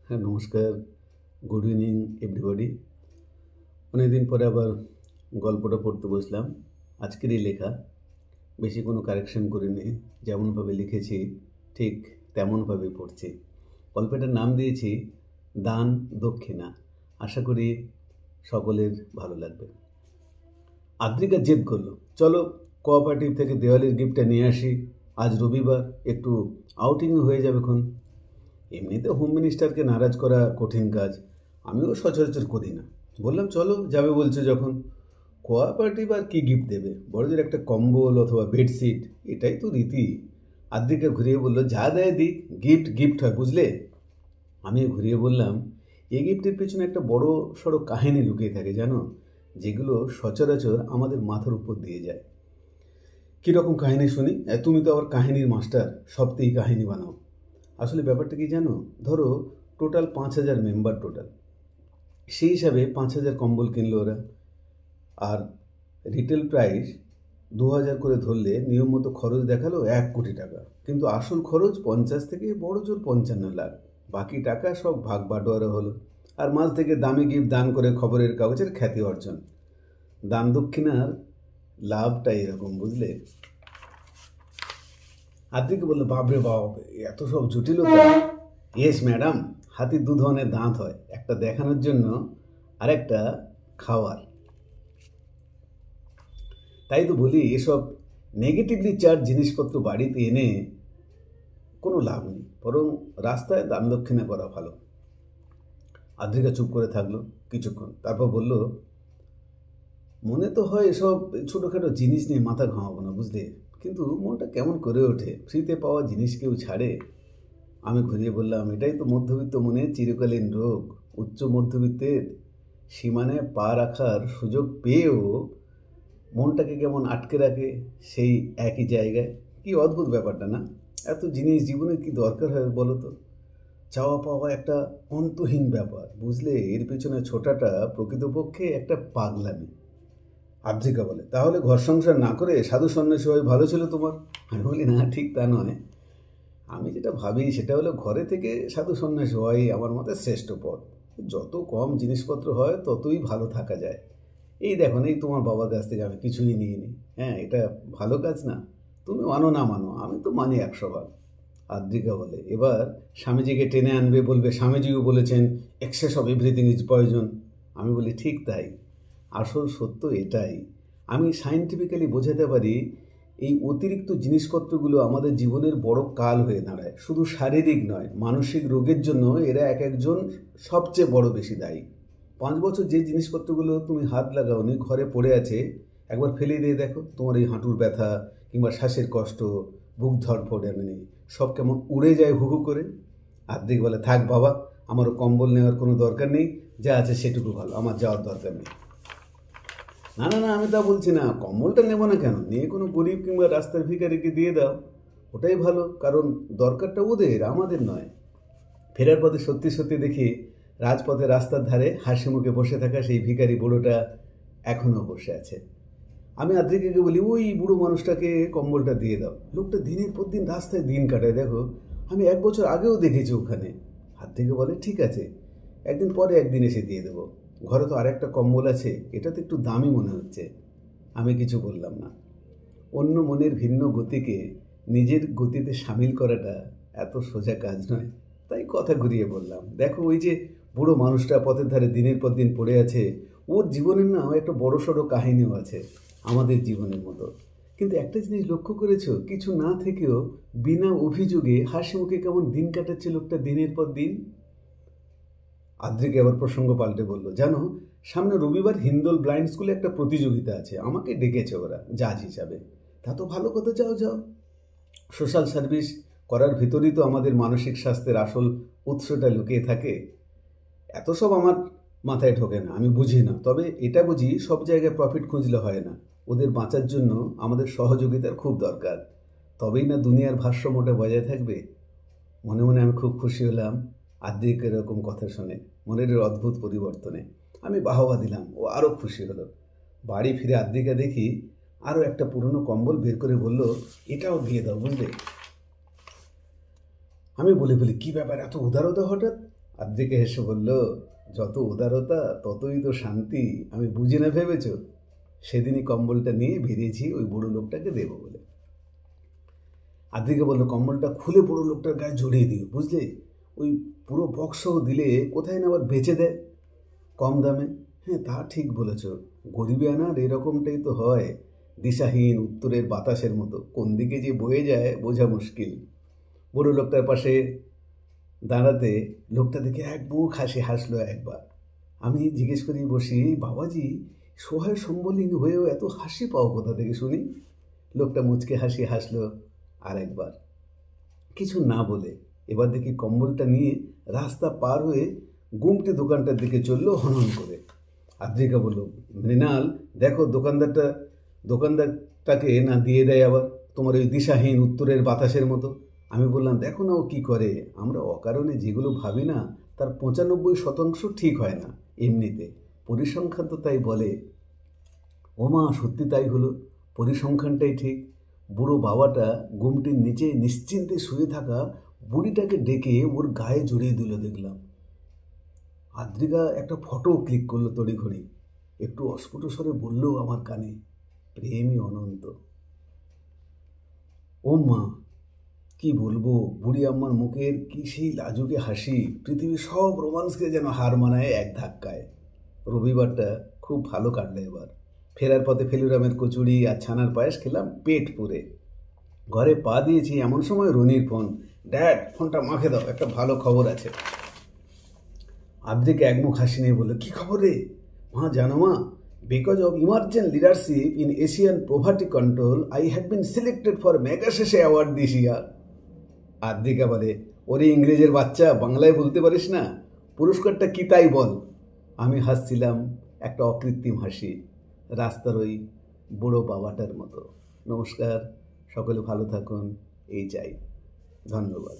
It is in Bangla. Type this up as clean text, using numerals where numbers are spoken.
হ্যাঁ, নমস্কার। Good evening everybody. অনেকদিন পরে আবার গল্পটা পড়তে বসলাম। আজকেরই লেখা, বেশি কোনো কারেকশন করিনি। যেমনভাবে লিখেছি ঠিক তেমনভাবেই পড়ছি। গল্পটার নাম দিয়েছি দান দক্ষিণা। আশা করি সকলের ভালো লাগবে। আদ্রিকা জেদ করলো, চলো কোঅপারেটিভ থেকে দেওয়ালির গিফটটা নিয়ে আসি। আজ রবিবার, একটু আউটিংও হয়ে যাবেক্ষণ। এমনিতে হোম মিনিস্টারকে নারাজ করা কঠিন কাজ, আমিও সচরাচর করি না। বললাম চলো, যাবে বলছো যখন। কোঅপারেটিভ আর কি গিফট দেবে, বড়দের একটা কম্বল অথবা বেডশিট, এটাই তো রীতি। আদ্রিকা ঘুরিয়ে বললো, যা দেয় দিক, গিফট গিফট হয়, বুঝলে। আমিও ঘুরিয়ে বললাম, এই গিফটের পেছনে একটা বড় সড়ো কাহিনী লুকিয়ে থাকে জানো, যেগুলো সচরাচর আমাদের মাথার উপর দিয়ে যায়। কীরকম কাহিনী শুনি? তুমি তো আবার কাহিনীর মাস্টার, সবতেই কাহিনী বানাও। আসলে ব্যাপারটা কি জানো, ধরো টোটাল 5,000 মেম্বার টোটাল, সেই হিসাবে 5,000 কম্বল কিনলো ওরা। আর রিটেল প্রাইস 2,000 করে ধরলে নিয়ম মতো খরচ দেখালো 1 কোটি টাকা, কিন্তু আসল খরচ 50 থেকে বড় জোর 55 লাখ। বাকি টাকা সব ভাগ বাটোয়ারা হলো। আর মাঝ থেকে দামি গিফট দান করে খবরের কাগজের খ্যাতি অর্জন। দান দক্ষিণার লাভটা এরকম, বুঝলে। আদ্রিকে বললো, বাপরে বাপ, এত সব জটিলতা। ইয়েস ম্যাডাম, হাতির 2 ধরনের দাঁত হয়, একটা দেখানোর জন্য আর একটা খাওয়ার। তাই তো বলি, এসব নেগেটিভলি চার্জ জিনিসপত্র বাড়িতে এনে কোনো লাভ নেই, বরং রাস্তায় দান দক্ষিণা করা ভালো। আদ্রিকা চুপ করে থাকলো কিছুক্ষণ, তারপর বলল, মনে তো হয় এসব ছোটোখাটো জিনিস নিয়ে মাথা ঘামাবো না, বুঝলে, কিন্তু মনটা কেমন করে ওঠে, ফ্রিতে পাওয়া জিনিস কেউ ছাড়ে। আমি ঘুরিয়ে বললাম, এটাই তো মধ্যবিত্ত মনের চিরকালীন রোগ। উচ্চ মধ্যবিত্তের সীমানায় পা রাখার সুযোগ পেয়েও মনটাকে কেমন আটকে রাখে সেই একই জায়গায়। কি অদ্ভুত ব্যাপারটা না? এত জিনিস জীবনে কি দরকার হয় বলো তো? চাওয়া পাওয়া একটা অন্তহীন ব্যাপার, বুঝলে। এর পেছনে ছোটাটা প্রকৃতপক্ষে একটা পাগলামি। আদ্রিকা বলে, তাহলে ঘর সংসার না করে সাধু সন্ন্যাসী হয়ে ভালো ছিল তোমার। আমি বলি, না, ঠিক তা নয়। আমি যেটা ভাবি সেটা হলো, ঘরে থেকে সাধু সন্ন্যাসী হওয়াই আমার মতে শ্রেষ্ঠ পথ। যত কম জিনিসপত্র হয় ততই ভালো থাকা যায়। এই দেখো, এই তোমার বাবার কাছ থেকে আমি কিছুই নিয়ে নিই। হ্যাঁ, এটা ভালো কাজ না? তুমি মানো না মানো, আমি তো মানি 100 ভাগ। আদ্রিকা বলে, এবার স্বামীজিকে টেনে আনবে, বলবে স্বামীজিও বলেছেন access of everything is poison. আমি বলি, ঠিক তাই, আসল সত্য এটাই। আমি সায়েন্টিফিক্যালি বোঝাতে পারি, এই অতিরিক্ত জিনিসপত্রগুলো আমাদের জীবনের বড় কাল হয়ে দাঁড়ায়। শুধু শারীরিক নয়, মানসিক রোগের জন্য এরা এক একজন সবচেয়ে বড় বেশি দায়ী। 5 বছর যে জিনিসপত্রগুলো তুমি হাত লাগাওনি, ঘরে পড়ে আছে, একবার ফেলে দিয়ে দেখো, তোমার এই হাঁটুর ব্যথা কিংবা শ্বাসের কষ্ট, বুক ধড়ফড়, এমনি সব কেমন উড়ে যায় হু হু করে। আর্ধেক বলে, থাক বাবা, আমারও কম্বল নেওয়ার কোনো দরকার নেই, যা আছে সেটুকু ভালো, আমার যাওয়ার দরকার নেই। না না না, আমি তা বলছি না, কম্বলটা নেবো না কেন, নিয়ে কোনো গরিব কিংবা রাস্তার ভিখারিকে দিয়ে দাও, ওটাই ভালো, কারণ দরকারটা ওদের, আমাদের নয়। ফেরার পথে সত্যি সত্যি দেখি রাজপথে রাস্তার ধারে হাসি মুখে বসে থাকা সেই ভিখারি বুড়োটা এখনও বসে আছে। আমি আদ্রিকাকে বলি, ওই বুড়ো মানুষটাকে কম্বলটা দিয়ে দাও। লোকটা দিনের পর দিন রাস্তায় দিন কাটায়, দেখো, আমি 1 বছর আগেও দেখেছি ওখানে। আদ্রিকা বলে, ঠিক আছে, একদিন পরে একদিন এসে দিয়ে দেবো। ঘরে তো আরেকটা কম্বল আছে, এটা তো একটু দামি মনে হচ্ছে। আমি কিছু বললাম না। অন্য মনের ভিন্ন গতিকে নিজের গতিতে সামিল করাটা এত সোজা কাজ নয়। তাই কথা ঘুরিয়ে বললাম, দেখো, ওই যে বুড়ো মানুষটা পথের ধারে দিনের পর দিন পড়ে আছে, ওর জীবনের না একটা বড়সড় কাহিনীও আছে আমাদের জীবনের মতো। কিন্তু একটা জিনিস লক্ষ্য করেছো, কিছু না থেকেও বিনা অভিযোগে হাসি মুখে কেমন দিন কাটাচ্ছে লোকটা দিনের পর দিন। আদ্রিকে আবার প্রসঙ্গ পাল্টে বলল, জানো, সামনে রবিবার হিন্দোল ব্লাইন্ড স্কুলে একটা প্রতিযোগিতা আছে, আমাকে ডেকেছে ওরা জাজ হিসাবে। তা তো ভালো কথা, যাও যাও। সোশ্যাল সার্ভিস করার ভিতরেই তো আমাদের মানসিক স্বাস্থ্যের আসল উৎসটা লুকিয়ে থাকে। এত সব আমার মাথায় ঢোকে না, আমি বুঝি না। তবে এটা বুঝি, সব জায়গায় প্রফিট খুঁজলে হয় না, ওদের বাঁচার জন্য আমাদের সহযোগিতার খুব দরকার, তবেই না দুনিয়ার ভারসাম্যটা বজায় থাকবে। মনে মনে আমি খুব খুশি হলাম আদ্রিকের এরকম কথা শুনে, মনের অদ্ভুত পরিবর্তনে। আমি বাহবা দিলাম, ও আরও খুশি হলো। বাড়ি ফিরে আদ্রিকা দেখি আরও একটা পুরনো কম্বল বের করে বলল, এটাও দিয়ে দাও, বুঝলে। আমি বলি, কী ব্যাপার, এত উদারতা হঠাৎ? আদ্রিকা হেসে বলল, যত উদারতা ততই তো শান্তি, আমি বুঝি না ভেবেছ? সেদিনই কম্বলটা নিয়ে বেরিয়েছি ওই বুড়ো লোকটাকে দেবো বলে। আদ্রিকা বলল, কম্বলটা খুলে বুড়ো লোকটার গায়ে জড়িয়ে দিও, বুঝলে? ওই পুরো বক্সও দিলে কোথায় না আবার বেচে দেয় কম দামে। হ্যাঁ, তা ঠিক বলেছ, গরিবে আনার এরকমটাই তো হয়, দিশাহীন উত্তরের বাতাসের মতো, কোন দিকে যে বয়ে যায় বোঝা মুশকিল। বুড়ো লোকটার পাশে দাঁড়াতে লোকটা দেখে এক মুখ হাসি হাসলো একবার। আমি জিজ্ঞেস করি বসি, বাবাজি সহায় সম্বলহীন হয়েও এত হাসি পাও কোথা থেকে শুনি? লোকটা মুচকে হাসি হাসলো আর একবার, কিছু না বলে। এবার দেখি কম্বলটা নিয়ে রাস্তা পার হয়ে গুমটি দোকানটার দিকে চললো হনন করে। আদ্রিকা বলল, মৃণাল দেখো, দোকানদারটাকে না দিয়ে দেয় আবার তোমার ওই দিশাহীন উত্তরের বাতাসের মতো। আমি বললাম, দেখো না ও কী করে, আমরা অকারণে যেগুলো ভাবি না তার 95% ঠিক হয় না এমনিতে, পরিসংখ্যান তো তাই বলে। ও মা, সত্যি তাই হলো, পরিসংখ্যানটাই ঠিক। বুড়ো বাবাটা গুমটির নিচে নিশ্চিন্তে শুয়ে থাকা বুড়িটাকে ডেকে ওর গায়ে জড়িয়ে দিল দেখলাম। আদ্রিকা একটা ফটো ক্লিক করলো তড়িঘড়ি, একটু অস্ফুট স্বরে বলল আমার কানে, প্রেমই অনন্ত। ও মা, কি বলবো, বুড়ি আম্মার মুখের কি সেই লাজুকে হাসি, পৃথিবীর সব রোমান্সকে যেন হার মানায় এক ধাক্কায়। রবিবারটা খুব ভালো কাটলো এবার। ফেরার পথে ফেলুরামের কচুরি আর ছানার পায়েস খেলাম পেট পুরে। ঘরে পা দিয়েছি এমন সময় রনির ফোন। ড্যাড, ফোনটা মাখে দাও, একটা ভালো খবর আছে। আদ্রিকা একমুখ হাসি নিয়ে বলল, কী খবর রে? মা জানো মা, because of emergent leadership in Asian poverty control I have been selected for Magsaysay award this year. Adrika বলে, ওরে ইংরেজের বাচ্চা, বাংলায় বলতে পারিস না? পুরস্কারটা কী তাই বল। আমি হাসছিলাম একটা অকৃত্রিম হাসি, রাস্তার ওই বুড়ো বাবাটার মতো। নমস্কার, সকলে ভালো থাকুন, এই চাই। ধন্যবাদ।